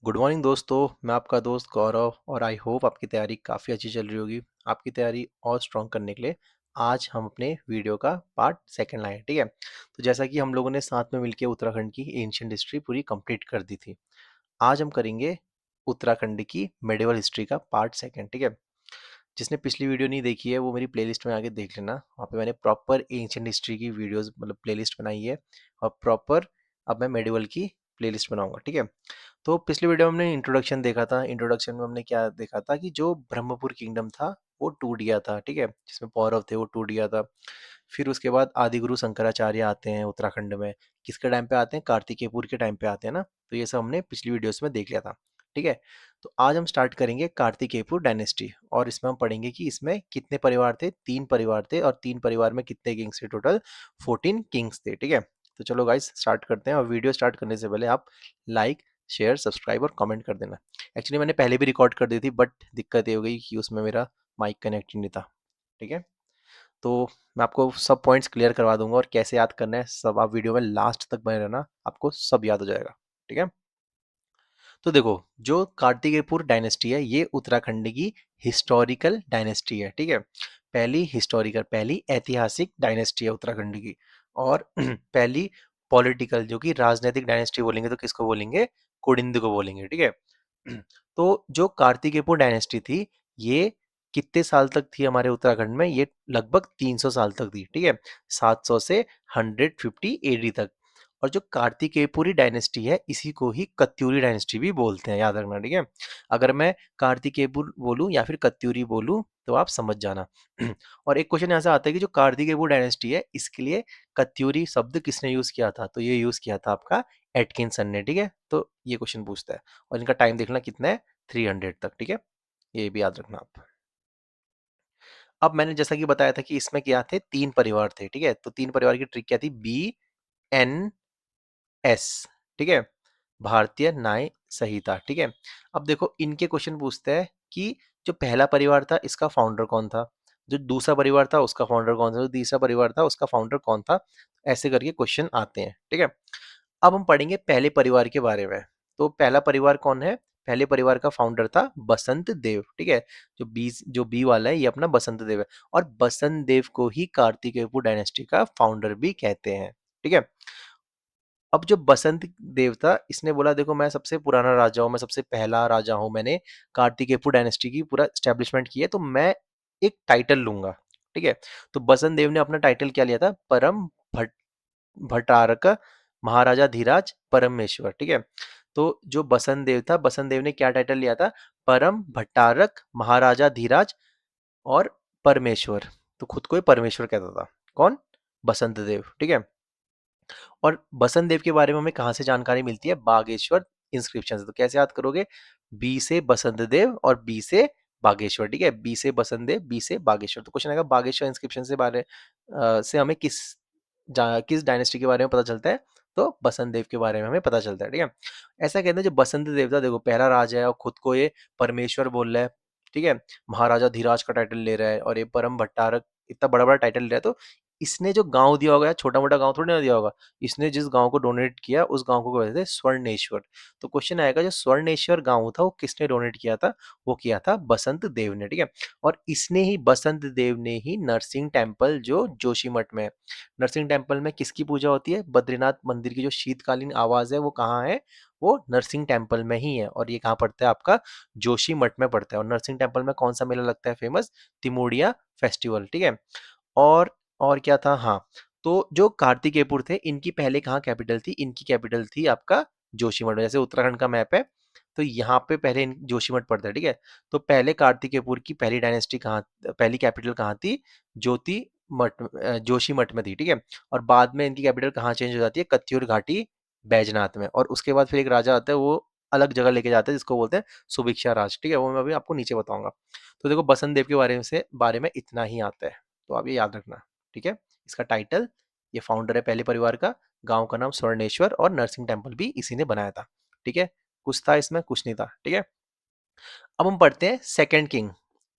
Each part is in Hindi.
गुड मॉर्निंग दोस्तों। मैं आपका दोस्त गौरव और आई होप आपकी तैयारी काफ़ी अच्छी चल रही होगी। आपकी तैयारी और स्ट्रॉन्ग करने के लिए आज हम अपने वीडियो का पार्ट सेकंड लाए हैं, ठीक है। तो जैसा कि हम लोगों ने साथ में मिलकर उत्तराखंड की एंशियंट हिस्ट्री पूरी कंप्लीट कर दी थी, आज हम करेंगे उत्तराखंड की मेडिवल हिस्ट्री का पार्ट सेकंड, ठीक है। जिसने पिछली वीडियो नहीं देखी है वो मेरी प्लेलिस्ट में आके देख लेना। वहाँ पे मैंने प्रॉपर एंशियंट हिस्ट्री की वीडियोस मतलब प्लेलिस्ट बनाई है और प्रॉपर अब मैं मेडिवल की प्लेलिस्ट बनाऊंगा, ठीक है। तो पिछली वीडियो में हमने इंट्रोडक्शन देखा था। इंट्रोडक्शन में हमने क्या देखा था कि जो ब्रह्मपुर किंगडम था वो टूट गया था, ठीक है, जिसमें पौरव थे वो टूट गया था। फिर उसके बाद आदिगुरु शंकराचार्य आते हैं उत्तराखंड में। किसके टाइम पे आते हैं? कार्तिकेयपुर के टाइम पे आते हैं ना। तो ये सब हमने पिछली वीडियोस में देख लिया था, ठीक है। तो आज हम स्टार्ट करेंगे कार्तिकेयपुर डायनेस्टी और इसमें हम पढ़ेंगे कि इसमें कितने परिवार थे। 3 परिवार थे और 3 परिवार में कितने किंग्स थे? टोटल 14 किंग्स थे, ठीक है। तो चलो गाइस स्टार्ट करते हैं और वीडियो स्टार्ट करने से पहले आप लाइक शेयर सब्सक्राइब और कमेंट कर देना। एक्चुअली मैंने पहले भी रिकॉर्ड कर दी थी बट दिक्कत ये हो गई कि उसमें मेरा माइक कनेक्ट नहीं था, ठीक है। तो मैं आपको सब पॉइंट्स क्लियर करवा दूंगा और कैसे याद करना है सब आप वीडियो में लास्ट तक बने रहना, आपको सब याद हो जाएगा, ठीक है। तो देखो, जो कार्तिकेयपुर डायनेस्टी है ये उत्तराखंड की हिस्टोरिकल डायनेस्टी है, ठीक है। पहली हिस्टोरिकल पहली ऐतिहासिक डायनेस्टी है उत्तराखंड की। और पहली पॉलिटिकल, जो कि राजनीतिक डायनेस्टी बोलेंगे तो किसको बोलेंगे? कुडिंद को बोलेंगे, ठीक है। तो जो कार्तिकेयपुर डायनेस्टी थी ये कितने साल तक थी हमारे उत्तराखंड में? ये लगभग 300 साल तक थी, ठीक है। 700 से 150 एडी तक। और जो कार्तिकेयपुरी डायनेस्टी है इसी को ही कत्यूरी डायनेस्टी भी बोलते हैं, याद रखना, ठीक है। अगर मैं कार्तिकेयपुर बोलूं या फिर कत्यूरी बोलूं तो आप समझ जाना। और एक क्वेश्चन ऐसा आता है कि जो कार्तिकेयपुर डायनेस्टी है इसके लिए कत्यूरी शब्द किसने यूज किया था? तो ये यूज किया था आपका एटकिंसन ने, ठीक है। तो ये क्वेश्चन पूछता है और इनका टाइम देखना कितना है, 300 तक, ठीक है। ये भी याद रखना आप। अब मैंने जैसा कि बताया था कि इसमें क्या थे, 3 परिवार थे, ठीक है। तो 3 परिवार की ट्रिक क्या थी? BNS, ठीक है, भारतीय न्याय संहिता, ठीक है। अब देखो इनके क्वेश्चन पूछते हैं कि जो पहला परिवार था इसका फाउंडर कौन था, जो दूसरा परिवार था उसका फाउंडर कौन था, जो तीसरा परिवार था उसका फाउंडर कौन था। ऐसे करके क्वेश्चन आते हैं, ठीक है। अब हम पढ़ेंगे पहले परिवार के बारे में। तो पहला परिवार कौन है? पहले परिवार का फाउंडर था बसंत देव, ठीक है। जो बी वाला है ये अपना बसंत देव है। और बसंत देव को ही कार्तिकेयपुर डायनेस्टी का फाउंडर भी कहते हैं, ठीक है। अब जो बसंत देव था इसने बोला देखो मैं सबसे पुराना राजा हूँ, मैं सबसे पहला राजा हूँ, मैंने कार्तिकेयपुर डायनेस्टी की पूरा स्टैब्लिशमेंट की है, तो मैं एक टाइटल लूंगा, ठीक है। तो बसंत देव ने अपना टाइटल क्या लिया था? परम भट्ट भट्टारक महाराजा धीराज परमेश्वर, ठीक है। तो जो बसंत देव था, बसंत देव ने क्या टाइटल लिया था? परम भट्टारक महाराजा धीराज और परमेश्वर। तो खुद को ही परमेश्वर कहता था। कौन? बसंत देव, ठीक है। और बसंत देव के बारे में हमें कहाँ से जानकारी मिलती है? बागेश्वर इंस्क्रिप्शन से। तो कैसे याद करोगे? बी से बसंत देव और बी से बागेश्वर, ठीक है। बी से बसंत देव, बी से बागेश्वर। तो क्वेश्चन आएगा बागेश्वर इंस्क्रिप्शन से से हमें किस डायनेस्टी के बारे में पता चलता है? तो बसंत देव के बारे में हमें पता चलता है, ठीक है। ऐसा कहते हैं जो बसंत देव था, देखो पहला राजा है और खुद को ये परमेश्वर बोल रहा है, ठीक है। महाराजा धीराज का टाइटल ले रहा है और ये परम भट्टारक इतना बड़ा बड़ा टाइटल ले रहा है। तो इसने जो गांव दिया होगा, छोटा मोटा गांव थोड़ी ना दिया होगा, इसने जिस गांव को डोनेट किया उस गांव को कहते थे स्वर्णेश्वर। तो क्वेश्चन आएगा जो स्वर्णेश्वर गांव था वो किसने डोनेट किया था? वो किया था बसंत देव ने, ठीक है। और इसने ही बसंत देव ने ही नरसिंह टेम्पल जो जोशीमठ में है, नरसिंह टेम्पल में किसकी पूजा होती है? बद्रीनाथ मंदिर की जो शीतकालीन आवाज है वो कहाँ है? वो नरसिंह टेम्पल में ही है। और ये कहाँ पड़ता है? आपका जोशीमठ में पड़ता है। और नरसिंह टेम्पल में कौन सा मेला लगता है फेमस? तिमोड़िया फेस्टिवल, ठीक है। और और क्या था? हाँ, तो जो कार्तिकेयपुर थे इनकी पहले कहाँ कैपिटल थी? इनकी कैपिटल थी आपका जोशीमठ में। जैसे उत्तराखंड का मैप है तो यहाँ पे पहले जोशीमठ पड़ता है, ठीक है। तो पहले कार्तिकेयपुर की पहली डायनेस्टी कहाँ, पहली कैपिटल कहाँ थी? ज्योति मठ जोशीमठ में थी, ठीक है। और बाद में इनकी कैपिटल कहाँ चेंज हो जाती है? कत्यूर घाटी बैजनाथ में। और उसके बाद फिर एक राजा आता है वो अलग जगह लेके जाता है जिसको बोलते हैं सुभिक्षा राज, ठीक है। वो मैं अभी आपको नीचे बताऊंगा। तो देखो बसंत देव के बारे में इतना ही आता है, तो आप ये याद रखना, ठीक है। इसका टाइटल, ये फाउंडर है पहले परिवार का, गांव का नाम स्वर्णेश्वर और नरसिंह टेम्पल भी इसी ने बनाया था, ठीक है। कुछ था इसमें, कुछ नहीं था, ठीक है। अब हम पढ़ते हैं सेकंड किंग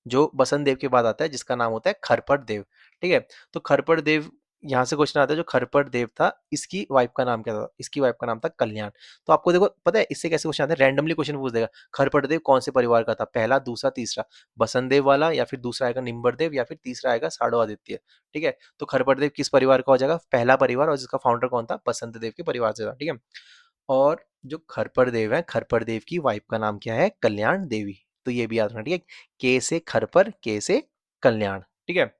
जो बसंत देव के बाद आता है जिसका नाम होता है खरपट देव, ठीक है। तो खरपट देव यहाँ से क्वेश्चन आता है, जो खरपट देव था इसकी वाइफ का नाम क्या था? इसकी वाइफ का नाम था कल्याण। तो आपको देखो पता है इससे कैसे क्वेश्चन आते हैं, रैंडमली क्वेश्चन पूछ देगा, खरपट देव कौन से परिवार का था, पहला, दूसरा, तीसरा, बसंत देव वाला, या फिर दूसरा आएगा निम्बर देव, या फिर तीसरा आएगा साड़ोआदित्य। ठीक है, तो खरपट देव किस परिवार का हो जाएगा? पहला परिवार, और जिसका फाउंडर कौन था? बसंत देव के परिवार से था। ठीक है, और जो खरपट देव है, खरपट देव की वाइफ का नाम क्या है? कल्याण देवी। तो ये भी याद रखना। ठीक है, के से खरपर, के से कल्याण। ठीक है,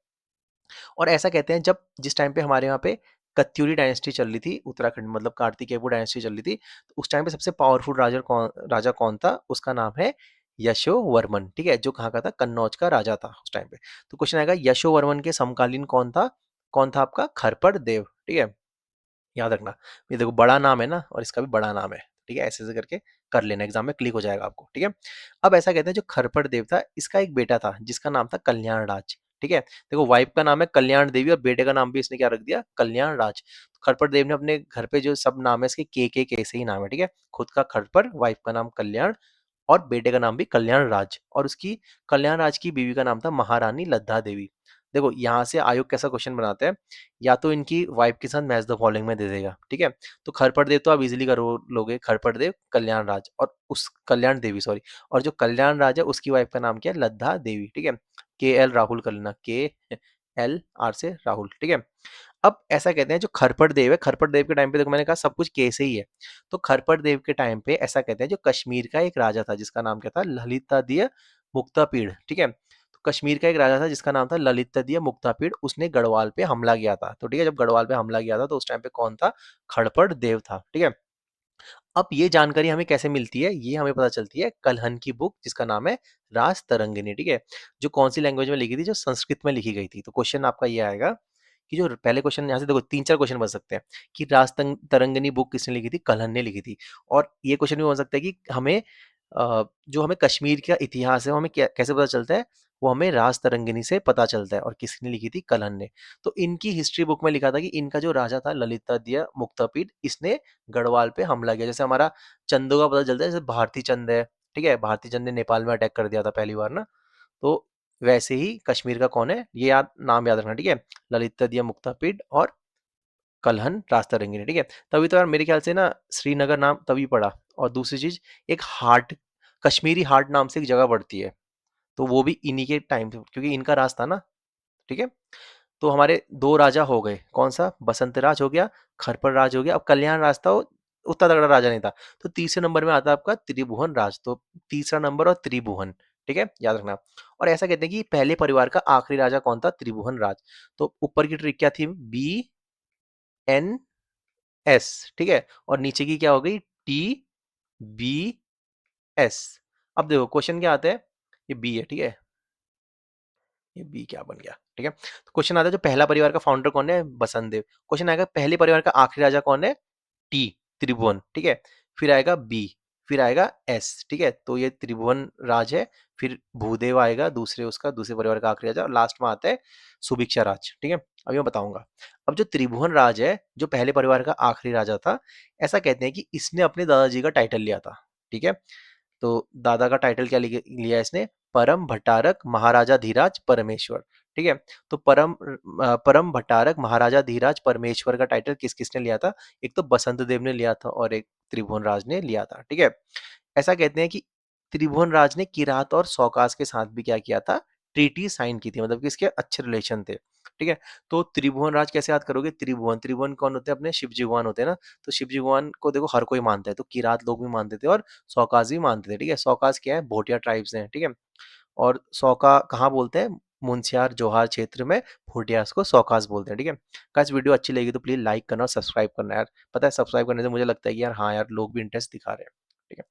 और ऐसा कहते हैं जब जिस टाइम पे हमारे यहाँ पे कत्यूरी डायनेस्टी चल रही थी उत्तराखंड, मतलब कार्तिकेय डायनेस्टी चल रही थी, तो उस टाइम पे सबसे पावरफुल राजा कौन था? उसका नाम है यशोवर्मन। ठीक है, जो कहाँ का था? कन्नौज का राजा था उस टाइम पे। तो क्वेश्चन आएगा यशोवर्मन के समकालीन कौन था? कौन था आपका? खरपट देव। ठीक है, याद रखना। ये देखो बड़ा नाम है ना, और इसका भी बड़ा नाम है। ठीक है, ऐसे ऐसे करके कर लेना, एग्जाम में क्लिक हो जाएगा आपको। ठीक है, अब ऐसा कहते हैं जो खरपट देव था इसका एक बेटा था जिसका नाम था कल्याण राज। ठीक है, देखो वाइफ का नाम है कल्याण देवी और बेटे का नाम भी इसने क्या रख दिया? कल्याण राज। तो खरपट देव ने अपने घर पे जो सब नाम है इसके के से ही नाम है। ठीक है, खुद का खरपट, वाइफ का नाम कल्याण, और बेटे का नाम भी कल्याण राज, और उसकी कल्याण राज की बीवी का नाम था महारानी लद्दा देवी। देखो यहाँ से आयोग कैसा क्वेश्चन बनाते हैं, या तो इनकी वाइफ के साथ मैच द फॉलोइंग में दे देगा। ठीक है, तो खरपट देव तो आप इजीली करो लोगे, खरपट देव, कल्याण राज, और उस कल्याण देवी सॉरी, और जो कल्याण राज है उसकी वाइफ का नाम क्या है? लद्दा देवी। ठीक है, के एल राहुल कर लेना, के एल आर से राहुल। ठीक है, अब ऐसा कहते हैं जो खरपट देव है, खरपट देव के टाइम पे देखो मैंने कहा सब कुछ के से ही है, तो खरपट देव के टाइम पे ऐसा कहते हैं जो कश्मीर का एक राजा था जिसका नाम क्या था? ललितादित्य मुक्तापीड़। ठीक है, तो कश्मीर का एक राजा था जिसका नाम था ललितादित्य मुक्तापीड़, उसने गढ़वाल पे हमला किया था। तो ठीक है, जब गढ़वाल पे हमला किया था तो उस टाइम पे कौन था? खड़पट देव था। ठीक है, अब ये जानकारी हमें कैसे मिलती है? ये हमें पता चलती है कलहन की बुक जिसका नाम है राज तरंगिणी। ठीक है, जो कौन सी लैंग्वेज में लिखी थी? जो संस्कृत में लिखी गई थी। तो क्वेश्चन आपका ये आएगा कि जो पहले क्वेश्चन, यहाँ से देखो तीन चार क्वेश्चन बन सकते हैं कि तरंगिणी बुक किसने लिखी थी? कलहन ने लिखी थी। और ये क्वेश्चन भी बन सकता है कि हमें जो हमें कश्मीर का इतिहास है वो हमें कैसे पता चलता है? वो हमें राज तरंगिणी से पता चलता है, और किसने लिखी थी? कलहन ने। तो इनकी हिस्ट्री बुक में लिखा था कि इनका जो राजा था ललितादित्य मुक्तापीड, इसने गढ़वाल पे हमला किया। जैसे हमारा चंदों का पता चलता है, जैसे भारती चंद है। ठीक है, भारती चंद ने नेपाल में अटैक कर दिया था पहली बार ना, तो वैसे ही कश्मीर का कौन है? ये नाम याद रखना। ठीक है, ललितादित्य मुक्तापीड और कलहन राजतरंगिणी। ठीक है, तभी तो यार मेरे ख्याल से ना श्रीनगर नाम तभी पड़ा। और दूसरी चीज, एक हाट, कश्मीरी हाट नाम से एक जगह पड़ती है, तो वो भी इन्हीं के टाइम से, क्योंकि इनका राज था ना। ठीक है, तो हमारे दो राजा हो गए, कौन सा? बसंत राज हो गया, खरपर राज हो गया। अब कल्याण राज था, वो उतना तगड़ा राजा नहीं था। तो तीसरे नंबर में आता है आपका त्रिभुवन राज। तो तीसरा नंबर और त्रिभुवन। ठीक है, याद रखना। और ऐसा कहते हैं कि पहले परिवार का आखिरी राजा कौन था? त्रिभुवन राज। तो ऊपर की ट्रिक क्या थी? B N S. ठीक है, और नीचे की क्या हो गई? T B S. अब देखो क्वेश्चन क्या आता है, ये बी है। ठीक है, ये बी क्या बन गया? ठीक है, तो क्वेश्चन आता है जो पहला परिवार का फाउंडर कौन है? बसंत देव। क्वेश्चन आएगा पहले परिवार का आखिरी राजा कौन है? टी, त्रिभुवन। ठीक है, फिर आएगा बी, फिर आएगा एस। ठीक है, तो ये त्रिभुवन राज है। फिर भूदेव आएगा दूसरे, उसका दूसरे परिवार का आखिरी राजा, और लास्ट में आता है सुभिक्षा राज। ठीक है, अभी मैं बताऊंगा। अब जो त्रिभुवन राज है, जो पहले परिवार का आखिरी राजा था, ऐसा कहते हैं कि इसने अपने दादाजी का टाइटल लिया था। ठीक है, तो दादा का टाइटल क्या लिया इसने? परम भट्टारक महाराजा धीराज परमेश्वर। ठीक है, तो परम भट्टारक महाराजा धीराज परमेश्वर का टाइटल किस किसने लिया था? एक तो बसंत देव ने लिया था, और एक त्रिभुवन राज ने लिया था। ठीक है, ऐसा कहते हैं कि त्रिभुवन राज ने किरात और सौकास के साथ भी क्या किया था? ट्रीटी साइन की थी, मतलब कि इसके अच्छे रिलेशन थे। ठीक है, तो त्रिभुवन राज कैसे याद करोगे? त्रिभुवन, त्रिभुवन कौन होते हैं? अपने शिव जी भगवान होते हैं ना। तो शिव जी भगवान को देखो हर कोई मानता है, तो किरात लोग भी मानते थे और सौकास भी मानते थे। ठीक है, सौकास क्या है? भोटिया ट्राइब्स हैं। ठीक है, और सौका कहाँ बोलते हैं? मुंशियार जोहार क्षेत्र में भोटियास को सौकास बोलते हैं। ठीक है, गाइस वीडियो अच्छी लगी तो प्लीज लाइक करना और सब्सक्राइब करना यार। पता है सब्सक्राइब करने से मुझे लगता है कि यार हाँ यार लोग भी इंटरेस्ट दिखा रहे हैं। ठीक है,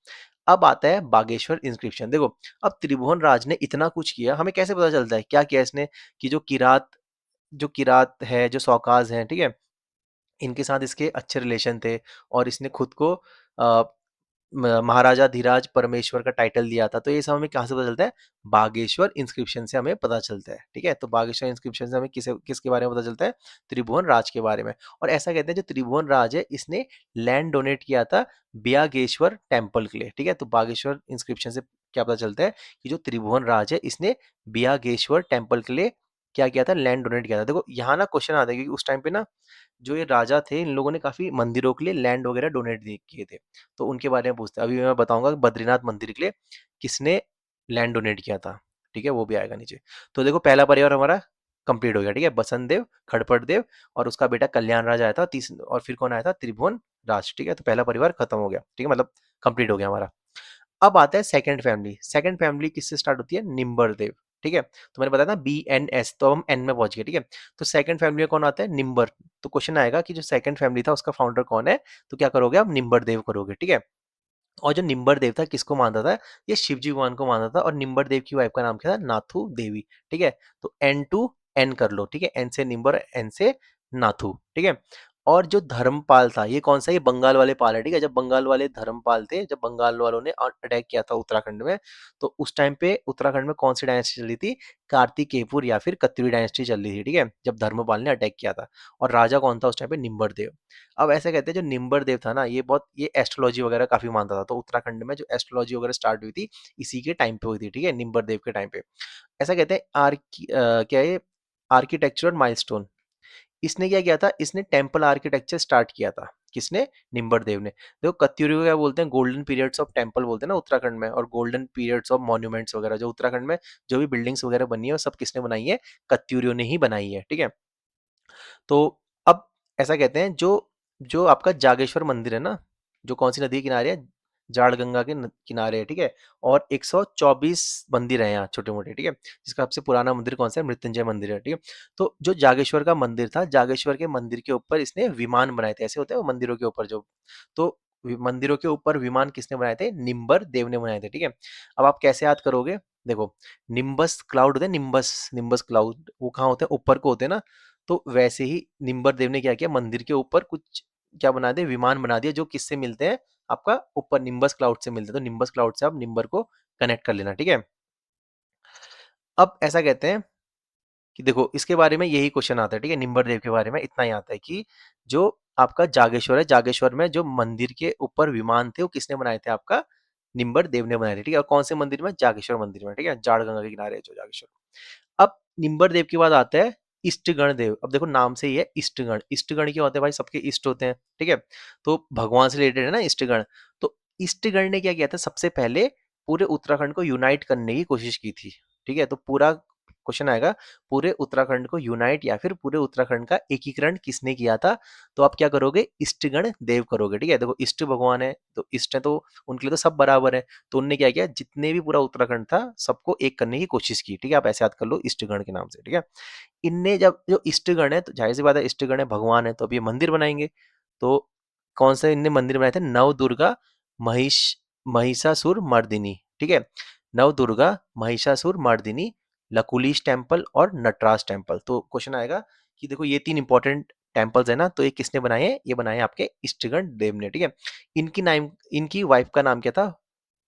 अब आता है बागेश्वर इंस्क्रिप्शन। देखो अब त्रिभुवन राज ने इतना कुछ किया, हमें कैसे पता चलता है क्या किया इसने? कि जो किरात है, जो सौकास हैं, ठीक है, इनके साथ इसके अच्छे रिलेशन थे, और इसने खुद को महाराजा धीराज परमेश्वर का टाइटल दिया था। तो ये सब हमें कहाँ से पता चलता है? बागेश्वर इंस्क्रिप्शन से हमें पता चलता है। ठीक है, तो बागेश्वर इंस्क्रिप्शन से हमें किसके बारे में पता चलता है? त्रिभुवन राज के बारे में। और ऐसा कहते हैं जो त्रिभुवन राज है इसने लैंड डोनेट किया था ब्यागेश्वर टेम्पल के लिए। ठीक है, तो बागेश्वर इंस्क्रिप्शन से क्या पता चलता है कि जो त्रिभुवन राज है इसने ब्यागेश्वर टेम्पल के लिए क्या किया था, लैंड डोनेट किया था। देखो यहाँ ना क्वेश्चन आता है, क्योंकि उस टाइम पे ना जो ये राजा थे, इन लोगों ने काफी मंदिरों के लिए लैंड वगैरह डोनेट किए थे, तो उनके बारे में पूछते हैं। अभी मैं बताऊंगा कि बद्रीनाथ मंदिर के लिए किसने लैंड डोनेट किया था, ठीक है, वो भी आएगा नीचे। तो देखो पहला परिवार हमारा कंप्लीट हो गया, ठीक है, बसंत देव, खड़पट देव और उसका बेटा कल्याण राज आया था, तीस, और फिर कौन आया था, त्रिभुवन राज, ठीक है। तो पहला परिवार खत्म हो गया, ठीक है, मतलब कंप्लीट हो गया हमारा। अब आता है सेकंड फैमिली। सेकंड फैमिली किससे स्टार्ट होती है, निम्बर देव, ठीक है। तो मैंने बताया ना BNS, तो हम एन में पहुंच गए, ठीक है। तो सेकंड फैमिली में कौन आता है, निम्बर। तो क्वेश्चन आएगा कि जो सेकंड फैमिली था उसका फाउंडर कौन है, तो क्या करोगे आप, निम्बर देव करोगे, ठीक है। और जो निम्बर देव था किसको मानता था, ये शिवजी भगवान को मानता था, और निम्बर देव की वाइफ का नाम क्या था, नाथू देवी, ठीक है। तो एन टू एन कर लो, ठीक है, एन से निम्बर, एन से नाथू, ठीक है। और जो धर्मपाल था, ये कौन सा, ये बंगाल वाले पाल है, ठीक है। जब बंगाल वाले धर्मपाल थे, जब बंगाल वालों ने अटैक किया था उत्तराखंड में, तो उस टाइम पे उत्तराखंड में कौन सी डायनेस्टी चली थी, कार्तिकेयपुर या फिर कत्यूरी डायनेस्टी चल रही थी, ठीक है, जब धर्मपाल ने अटैक किया था। और राजा कौन था उस टाइम पे, निम्बर देव। अब ऐसे कहते हैं जो निम्बर देव था ना, ये एस्ट्रोलॉजी वगैरह काफी मानता था, तो उत्तराखंड में जो एस्ट्रोलॉजी वगैरह स्टार्ट हुई थी, इसी के टाइम पे हुई थी, ठीक है, निम्बर देव के टाइम पे। ऐसा कहते हैं क्या है, आर्किटेक्चरल माइलस्टोन। इसने क्या किया था, इसने टेम्पल आर्किटेक्चर स्टार्ट किया था, किसने, निम्बर देव ने। देखो कत्यूरी को क्या बोलते हैं, गोल्डन पीरियड्स ऑफ टेम्पल बोलते हैं ना उत्तराखंड में, और गोल्डन पीरियड्स ऑफ मॉन्यूमेंट्स वगैरह जो उत्तराखंड में जो भी बिल्डिंग्स वगैरह बनी है, वो सब किसने बनाई है, कत्यूरियों ने ही बनाई है, ठीक है। तो अब ऐसा कहते हैं, जो जो आपका जागेश्वर मंदिर है ना, जो कौन सी नदी के किनारे है, जाड़गंगा के किनारे है, ठीक है। और 124 मंदिर है यहाँ छोटे मोटे, ठीक है। जिसका सबसे पुराना मंदिर कौन सा है, मृत्युंजय मंदिर है, ठीक है। तो जो जागेश्वर का मंदिर था, जागेश्वर के मंदिर के ऊपर इसने विमान बनाए थे, ऐसे होते हैं वो मंदिरों के ऊपर जो, तो मंदिरों के ऊपर विमान किसने बनाए थे, निम्बर देव ने बनाए थे, ठीक है। अब आप कैसे याद करोगे, देखो निम्बस क्लाउड होते हैं, निम्बस निम्बस क्लाउड वो कहाँ होते हैं, ऊपर को होते हैं ना। तो वैसे ही निम्बर देव ने क्या किया, मंदिर के ऊपर कुछ क्या बना दिया, विमान बना दिया, जो किससे मिलते हैं, आपका ऊपर निम्बस क्लाउड से मिलते हैं। तो निम्बस क्लाउड से आप निम्बर को कनेक्ट कर लेना, ठीक है। अब ऐसा कहते हैं कि देखो इसके बारे में यही क्वेश्चन आता है, ठीक है, निम्बर देव के बारे में इतना ही आता है कि जो आपका जागेश्वर है, जागेश्वर में जो मंदिर के ऊपर विमान थे, वो किसने बनाए थे, आपका निम्बर देव ने बनाए थे, ठीक है। और कौन से मंदिर में, जागेश्वर मंदिर में, ठीक है, जाड़गंगा के किनारे है जो जागेश्वर। अब निम्बर देव के बाद आता है इष्टगण देव। अब देखो नाम से ही है इष्टगण, इष्टगण क्या होते हैं भाई, सबके इष्ट होते हैं, ठीक है। तो भगवान से रिलेटेड है ना इष्टगण। तो इष्टगण ने क्या किया था, सबसे पहले पूरे उत्तराखंड को यूनाइट करने की कोशिश की थी, ठीक है। तो पूरा क्वेश्चन आएगा, पूरे उत्तराखंड को यूनाइट या फिर पूरे उत्तराखंड का एकीकरण किसने किया था, तो आप क्या करोगे, इष्टगण देव करोगे, ठीक है। देखो इष्ट भगवान है, तो इष्ट है तो उनके लिए तो सब बराबर है। तो उनने क्या किया, जितने भी पूरा उत्तराखंड था सबको एक करने की कोशिश की, ठीक है। आप ऐसे याद कर लो इष्टगण के नाम से, ठीक है। इनने जब जो इष्टगण है, तो जाहिर सी बात है इष्टगण है, भगवान है, तो अब ये मंदिर बनाएंगे। तो कौन सा इनने मंदिर बनाए थे, नव दुर्गा महिष महिषासुर मर्दिनी, ठीक है। नव दुर्गा महिषासुर मर्दिनी, लकुलीश टेम्पल और नटराज टेम्पल। तो क्वेश्चन आएगा कि देखो ये तीन इंपॉर्टेंट टेम्पल्स है ना, तो ये किसने बनाए हैं, ये बनाए हैं आपके इष्टगण देव ने, ठीक है। इनकी वाइफ का नाम क्या था,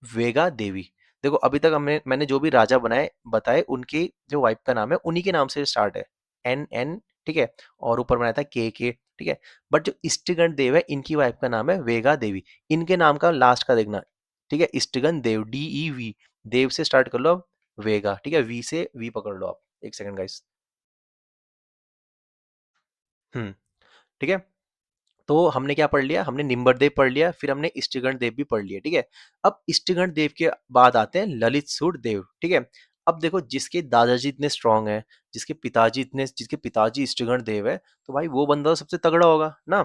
वेगा देवी। देखो अभी तक मैंने जो भी राजा बनाए बताए, उनकी जो वाइफ का नाम है उन्हीं के नाम से स्टार्ट है, एन एन, ठीक है। और ऊपर बनाया था के, ठीक है। बट जो इष्टगण देव है, इनकी वाइफ का नाम है वेगा देवी। इनके नाम का लास्ट का देखना, ठीक है, इष्टगण देव, DEV, देव से स्टार्ट कर लो अब, वेगा, ठीक है, वी से वी पकड़ लो आप, एक सेकंड गाइस। ठीक है। तो हमने क्या पढ़ लिया, हमने निम्बरदेव पढ़ लिया, फिर हमने इष्टगण देव भी पढ़ लिया, ठीक है। अब इष्टगण देव के बाद आते हैं ललित सूर देव, ठीक है। अब देखो जिसके दादाजी इतने स्ट्रांग है, जिसके पिताजी इष्टगण देव है, तो भाई वो बंदा तो सबसे तगड़ा होगा ना।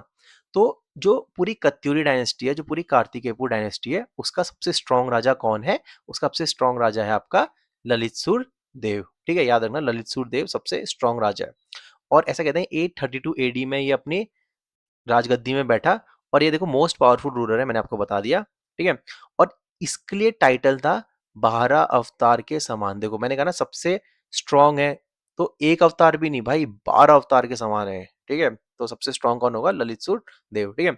तो जो पूरी कत्यूरी डायनेस्टी है, जो पूरी कार्तिकेयपुर डायनेस्टी है, उसका सबसे स्ट्रांग राजा कौन है, उसका सबसे स्ट्रांग राजा है आपका ललित सूर देव, ठीक है। याद रखना ललित सूर देव सबसे स्ट्रांग राजा है। और ऐसा कहते हैं 832 AD में ये अपनी राजगद्दी में बैठा, और ये देखो मोस्ट पावरफुल रूलर है, मैंने आपको बता दिया, ठीक है। और इसके लिए टाइटल था 12 अवतार के समान। देखो मैंने कहा ना सबसे स्ट्रांग है, तो एक अवतार भी नहीं भाई, 12 अवतार के समान है, ठीक है। तो सबसे स्ट्रांग कौन होगा, ललितसुर देव, ठीक है।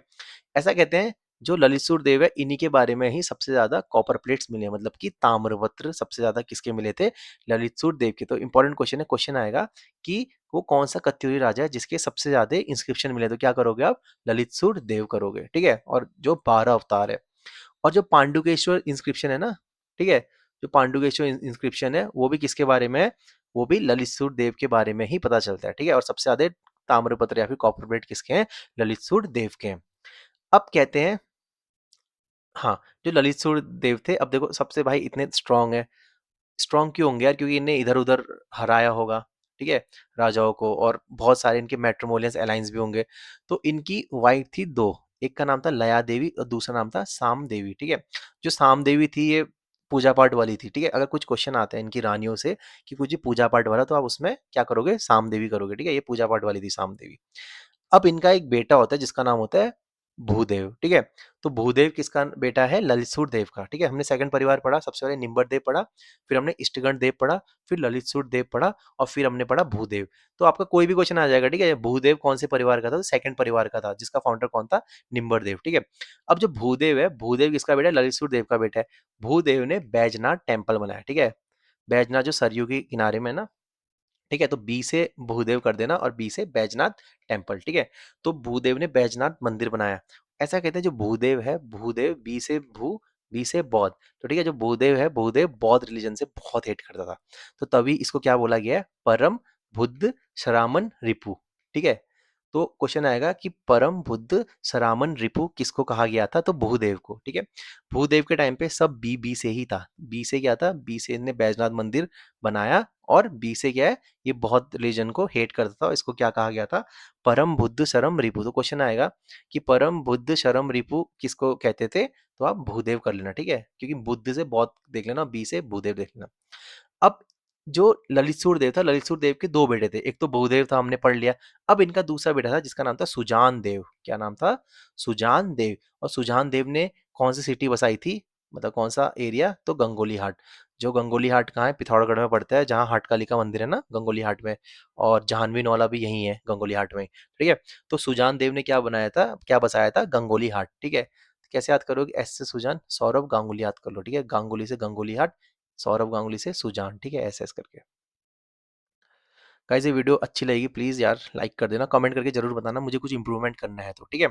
ऐसा कहते हैं जो ललितसुर देव है, इन्हीं के बारे में ही सबसे ज्यादा कॉपर प्लेट्स मिले हैं, मतलब कि ताम्रपत्र सबसे ज्यादा किसके मिले थे, ललितसुर देव के। तो इंपॉर्टेंट क्वेश्चन है, क्वेश्चन आएगा कि वो कौन सा कत्यूरी राजा है जिसके सबसे ज्यादा इंस्क्रिप्शन मिले, तो क्या करोगे आप, ललितसुर देव करोगे, ठीक है। और जो 12 अवतार है, और जो पांडुकेश्वर इंस्क्रिप्शन है ना, ठीक है, जो पांडुकेश्वर इंस्क्रिप्शन है वो भी किसके बारे में है, वो भी ललित देव के बारे में ही पता चलता है, ठीक है। और सबसे ज्यादा ताम्रपत्र या फिर कॉपर प्लेट किसके हैं? ललित देव के हैं। अब कहते हैं, हाँ, जो ललित देव थे, अब देखो सबसे भाई इतने स्ट्रांग है, स्ट्रांग क्यों होंगे यार? क्योंकि इन्हें इधर-उधर हराया होगा, ठीक है, राजाओं को, और बहुत सारे इनके मैट्रिमोनियस अलायंस भी होंगे। तो इनकी वाइफ थी 2, एक का नाम था लया देवी और दूसरा नाम था साम देवी, ठीक है। जो साम देवी थी ये पूजा पाठ वाली थी, ठीक है। अगर कुछ क्वेश्चन आते हैं इनकी रानियों से कि कुछ ये पूजा पाठ वाला, तो आप उसमें क्या करोगे? साम देवी करोगे, ठीक है। ये पूजा पाठ वाली थी साम देवी। अब इनका एक बेटा होता है जिसका नाम होता है भूदेव, ठीक है। तो भूदेव किसका बेटा है? ललितसूर देव का, ठीक है। हमने सेकंड परिवार पढ़ा, सबसे पहले निम्बर देव पढ़ा, फिर हमने इष्टगण देव पढ़ा, फिर ललितसूर देव पढ़ा, और फिर हमने पढ़ा भूदेव। तो आपका कोई भी क्वेश्चन आ जाएगा, ठीक है। भूदेव कौन से परिवार का था? तो सेकंड परिवार का था, जिसका फाउंडर कौन था? निम्बर देव, ठीक है। अब जो भूदेव है, भूदेव किसका बेटा है? ललितसूर देव का बेटा है। भूदेव ने बैजनाथ टेम्पल बनाया, ठीक है। बैजनाथ जो सरयू के किनारे में है ना, ठीक है। तो बी से भूदेव कर देना और बी से बैजनाथ टेम्पल, ठीक है। तो भूदेव ने बैजनाथ मंदिर बनाया। ऐसा कहते हैं जो भूदेव है, भूदेव बी से भू, बी से बौद्ध, तो ठीक है। जो भूदेव है, भूदेव बौद्ध रिलीजन से बहुत हेट करता था, तो तभी इसको क्या बोला गया है? परम बुद्ध शरामन रिपु, ठीक है। तो क्वेश्चन आएगा कि परम बुद्ध शरामन रिपु किसको कहा गया था? तो भूदेव को, ठीक है। भूदेव के टाइम पे सब बी से ही था। बी से क्या था? बी से ने बैजनाथ मंदिर बनाया, और बी से क्या है? ये बहुत रिलीजन को हेट करता था। इसको क्या कहा गया था? परम बुद्ध शरम रिपु। तो क्वेश्चन आएगा कि परम बुद्ध शरम रिपु किसको कहते थे? तो आप भूदेव कर लेना, ठीक है। क्योंकि बुद्ध से बहुत देख लेना, बी से भूदेव देख लेना। अब जो ललित देव था, ललित देव के दो बेटे थे। एक तो भूदेव था, हमने पढ़ लिया। अब इनका दूसरा बेटा था जिसका नाम था सुजान देव। क्या नाम था? सुजान देव। और सुजान देव ने कौन सी सिटी बसाई थी? मतलब कौन सा एरिया? तो गंगोली हाट। जो गंगोली हाट कहाँ है? पिथौरागढ़ में पड़ता है, जहाँ हाटकाली का मंदिर है ना, गंगोली हाट में। और जाह्नवी नौला भी यही है, गंगोली हाट में, ठीक है। तो सुजान देव ने क्या बनाया था, क्या बसाया था? गंगोली हाट, ठीक है। कैसे याद करोगे? एस से सुजान, सौरभ गांगुली याद कर लो, ठीक है। गांगुली से गंगोली हाट, सौरभ गांगुली से सुजान, ठीक है, ऐसे ऐसे करके। गाइस ये वीडियो अच्छी लगेगी प्लीज यार लाइक कर देना, कमेंट करके जरूर बताना मुझे कुछ इंप्रूवमेंट करना है तो, ठीक है।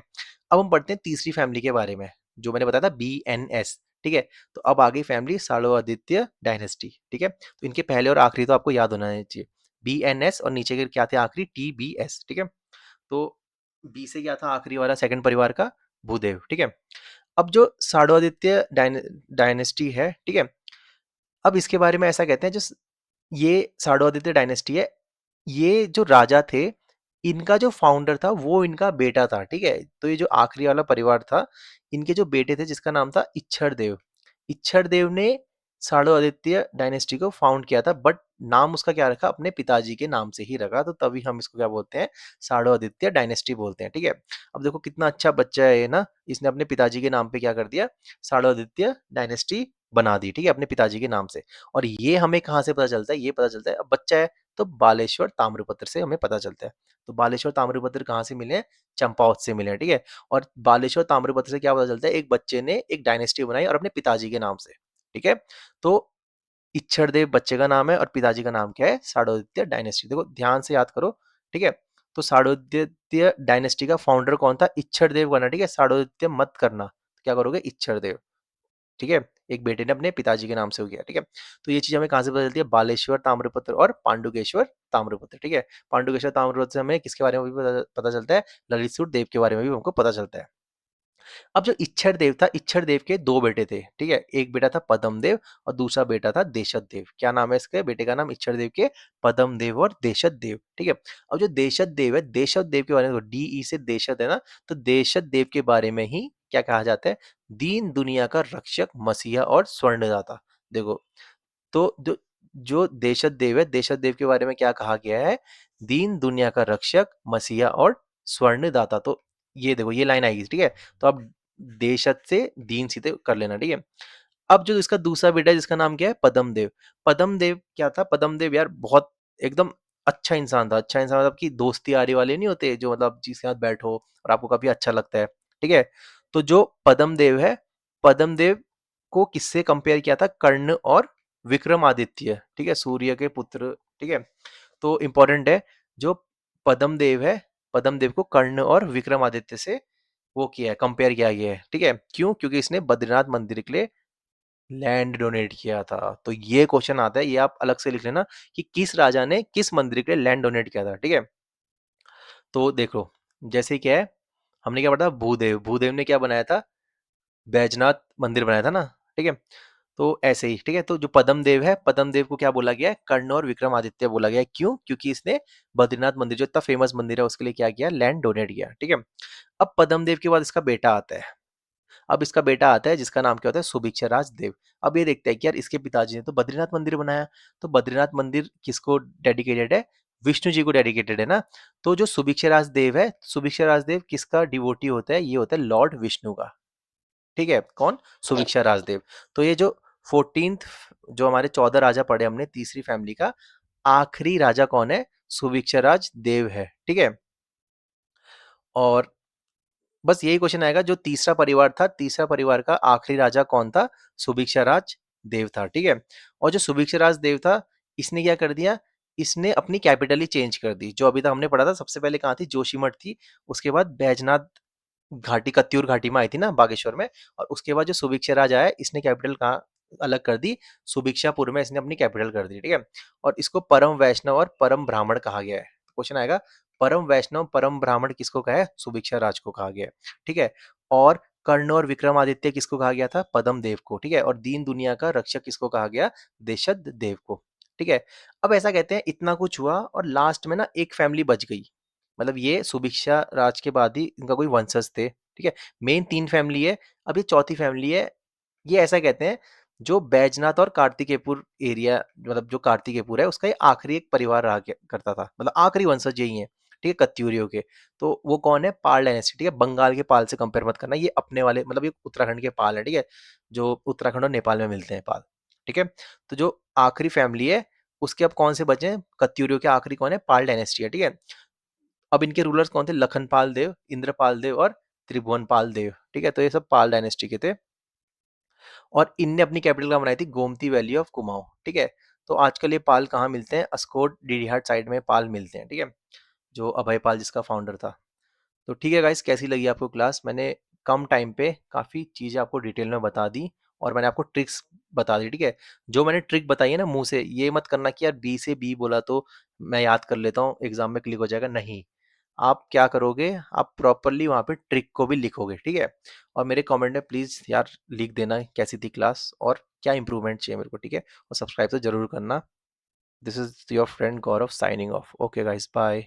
अब हम पढ़ते हैं तीसरी फैमिली के बारे में, जो मैंने बताया था BNS, ठीक है। तो अब आ गई फैमिली सालोआदित्य डायनेस्टी, ठीक है। तो इनके पहले और आखिरी तो आपको याद होना चाहिए, BNS, और नीचे के क्या थे आखिरी? TBS, ठीक है। तो बी से क्या था आखिरी वाला सेकंड परिवार का? भूदेव, ठीक है। अब जो सालोआदित्य डायनेस्टी है, ठीक है। अब इसके बारे में ऐसा कहते हैं, जो ये साडोआदित्य डायनेस्टी है, ये जो राजा थे, इनका जो फाउंडर था वो इनका बेटा था, ठीक है। तो ये जो आखिरी वाला परिवार था, इनके जो बेटे थे जिसका नाम था इच्छर देव, इच्छर देव ने साडोआदित्य डायनेस्टी को फाउंड किया था, बट नाम उसका क्या रखा? अपने पिताजी के नाम से ही रखा, तो तभी हम इसको क्या बोलते हैं? साडोआदित्य डायनेस्टी बोलते हैं, ठीक है। अब देखो कितना अच्छा बच्चा है ये ना, इसने अपने पिताजी के नाम पे क्या कर दिया? साडोआदित्य डायनेस्टी बना दी, ठीक है, अपने पिताजी के नाम से। और ये हमें कहाँ से पता चलता है? ये पता चलता है, अब बच्चा है तो बालेश्वर ताम्रपत्र से हमें पता चलता है। तो बालेश्वर ताम्रपत्र कहाँ से मिले हैं? चंपावत से मिले हैं, ठीक है। और बालेश्वर ताम्रपत्र से क्या पता चलता है? एक बच्चे ने एक डायनेस्टी बनाई और अपने पिताजी के नाम से, ठीक है। तो इच्छड़देव बच्चे का नाम है और पिताजी का नाम क्या है? साडोदित्य डायनेस्टी। देखो ध्यान से याद करो, ठीक है। तो साडोदित्य डायनेस्टी का फाउंडर कौन था? इच्छड़देव करना, ठीक है। साडोदित्य मत करना, क्या करोगे? इच्छड़देव, ठीक है। एक बेटे ने अपने पिताजी के नाम से हो गया, ठीक है। तो ये चीज हमें कहाँ से पता चलती है? बालेश्वर ताम्रपत्र और पांडुकेश्वर ताम्रपत्र, ठीक है। पांडुकेश्वर ताम्रपत्र से हमें किसके बारे में भी पता चलता है? ललित देव के बारे में भी हमको पता चलता है। अब जो इच्छर देव था, इच्छर देव के दो बेटे थे, ठीक है। एक बेटा था पद्म देव और दूसरा बेटा था देशद देव। क्या नाम है इसके बेटे का? नाम इच्छर देव के पद्म देव और देशद देव, ठीक है। अब जो देशद देव है, देशद देव के बारे में, DE से देशद है ना, तो देशद देव के बारे में ही क्या कहा जाता है? दीन दुनिया का रक्षक, मसीहा और स्वर्णदाता। देखो, तो जो जो देशद देव है, देशद देव के बारे में क्या कहा गया है? दीन दुनिया का रक्षक, मसीहा और स्वर्णदाता। तो ये देखो ये लाइन आएगी, ठीक है। तो अब देशद से दीन सीधे कर लेना, ठीक है। अब जो इसका दूसरा बेटा है जिसका नाम क्या है? पद्म देव। पद्म देव क्या था? पद्म देव यार बहुत एकदम अच्छा इंसान था। अच्छा इंसान मतलब कि दोस्ती यारी वाले नहीं होते, जो मतलब जिसके साथ बैठो और आपको काफी अच्छा लगता है, ठीक है। तो जो पद्म देव है, पद्म देव को किससे कंपेयर किया था? कर्ण और विक्रमादित्य, ठीक है, सूर्य के पुत्र, ठीक है। तो इंपॉर्टेंट है, जो पद्म देव है, पद्म देव को कर्ण और विक्रमादित्य से वो किया है, कंपेयर किया गया है, ठीक है। क्यों? क्योंकि इसने बद्रीनाथ मंदिर के लिए लैंड डोनेट किया था। तो ये क्वेश्चन आता है, ये आप अलग से लिख लेना कि किस राजा ने किस मंदिर के लिए लैंड डोनेट किया था, ठीक है। तो देखो, जैसे क्या है, हमने क्या पढ़ा था, भूदेव, भूदेव ने क्या बनाया था, बैजनाथ मंदिर बनाया था ना, ठीक है। तो ऐसे ही, ठीक है। तो जो पद्म देव है, पद्म देव को क्या बोला गया है, कर्ण और विक्रमादित्य बोला गया है। क्यों? क्योंकि इसने बद्रीनाथ मंदिर, जो इतना फेमस मंदिर है, उसके लिए क्या किया, लैंड डोनेट किया, ठीक है। अब पद्म देव के बाद इसका बेटा आता है। अब इसका बेटा आता है जिसका नाम क्या होता है, सुभिक्षा राज देव। अब ये देखते हैं कि यार इसके पिताजी ने तो बद्रीनाथ मंदिर बनाया, तो बद्रीनाथ मंदिर किसको डेडिकेटेड है, विष्णु जी को डेडिकेटेड है ना। तो जो सुभिक्षा राज देव है, सुभिक्षा राज देव किसका डिवोटी होता है, ये होता है लॉर्ड विष्णु का, ठीक है। कौन? सुभिक्षा राजदेव। तो ये जो 14th, जो हमारे 14 राजा पढ़े हमने तीसरी फैमिली का, आखिरी राजा कौन है, सुभिक्षा राज देव है, ठीक है। और बस यही क्वेश्चन आएगा, जो तीसरा परिवार था, तीसरा परिवार का आखिरी राजा कौन था, सुभिक्षा राज देव था, ठीक है। और जो सुभिक्षा राज देव था, इसने क्या कर दिया, इसने अपनी कैपिटल ही चेंज कर दी। जो अभी तक हमने पढ़ा था, सबसे पहले कहाँ थी, जोशीमठ थी, उसके बाद बैजनाथ घाटी, कत्यूर घाटी में आई थी ना, बागेश्वर में। और उसके बाद जो सुभिक्षा राज आया, इसने कैपिटल कहाँ अलग कर दी, सुभिक्षापुर में इसने अपनी कैपिटल कर दी, ठीक है। और इसको परम वैष्णव और परम ब्राह्मण कहा गया है। क्वेश्चन आएगा, परम वैष्णव परम ब्राह्मण किसको कहा है, सुभिक्षा राज को कहा गया है, ठीक है। और कर्ण और विक्रमादित्य किसको कहा गया था, पद्म देव को, ठीक है। और दीन दुनिया का रक्षक किसको कहा गया, देशद देव को, ठीक है। अब ऐसा कहते हैं, इतना कुछ हुआ और लास्ट में ना एक फैमिली बच गई। मतलब ये सुभिक्षा राज के बाद ही इनका कोई वंशज थे, ठीक है। मेन 3 फैमिली है, अब ये चौथी फैमिली है। ये ऐसा कहते हैं, जो बैजनाथ और कार्तिकेयपुर एरिया, मतलब जो कार्तिकेयपुर है, उसका ये आखिरी एक परिवार रहा करता था, मतलब आखिरी वंशज यही है, ठीक है, कत्यूरियों के। तो वो कौन है, पाल डायनेस्टी, ठीक है। बंगाल के पाल से कंपेयर मत करना, ये अपने वाले, मतलब ये उत्तराखंड के पाल है, ठीक है, जो उत्तराखंड और नेपाल में मिलते हैं पाल, ठीक है। तो जो आखिरी फैमिली है, उसके अब कौन से बचे हैं, कत्यूरियों के आखिरी कौन है, पाल डायनेस्टी है, ठीक है। अब इनके रूलर्स कौन थे, लखनपाल देव, इंद्रपाल देव और त्रिभुवनपाल देव, ठीक है। तो ये सब पाल डायनेस्टी के थे। और इनने अपनी कैपिटल कहाँ बनाई थी, गोमती वैली ऑफ कुमाऊं, ठीक है। तो आजकल ये पाल कहाँ मिलते हैं, अस्कोट डीडीहाट साइड में पाल मिलते हैं, ठीक है, जो अभय पाल जिसका फाउंडर था। तो ठीक है गाइस, कैसी लगी आपको क्लास, मैंने कम टाइम पे काफ़ी चीज़ें आपको डिटेल में बता दी, और मैंने आपको ट्रिक्स बता दी, ठीक है। जो मैंने ट्रिक बताई है ना मुंह से, ये मत करना कि यार बी से बी बोला तो मैं याद कर लेता हूँ, एग्जाम में क्लिक हो जाएगा, नहीं। आप क्या करोगे, आप प्रॉपरली वहाँ पे ट्रिक को भी लिखोगे, ठीक है। और मेरे कमेंट में प्लीज़ यार लिख देना कैसी थी क्लास और क्या इंप्रूवमेंट चाहिए मेरे को, ठीक है। और सब्सक्राइब तो जरूर करना। This is your friend Gaurav signing off. Okay guys, bye.